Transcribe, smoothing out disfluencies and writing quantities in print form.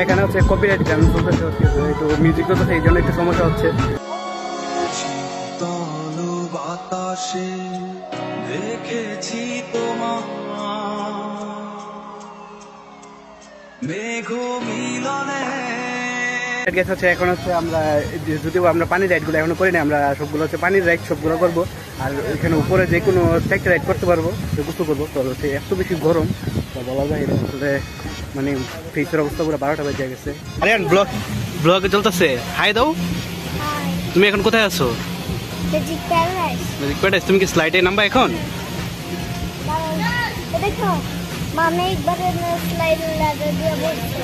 এখানে হচ্ছে কপিরাইট গান চলতেছে, একটু মিউজিক তো সেই জন্য একটু সমস্যা হচ্ছে। বাতাসে দেখেছি তোমার মেঘ মিলনে। এখন হচ্ছে আমরা যদিও আমরা পানির রাইড গুলো এখনো করি না, আমরা সবগুলো হচ্ছে পানির রাইড সবগুলো করবো। আর এখানে উপরে যে কোনো একটা রাইড করতে পারবো, বুঝতে করবো। তো হচ্ছে এত বেশি গরম বলা যায়, আসলে মানে ফেসের অবস্থা পুরো 12টা বেজে গেছে। আরে ব্লগ চলতেছে, হাই দাও। তুমি এখন কোথায় আছো? Magic paradise. তুমি কি স্লাইডে নামবা এখন? দেখো মামা একবার স্লাইডে লাগা দিয়ে বলছে।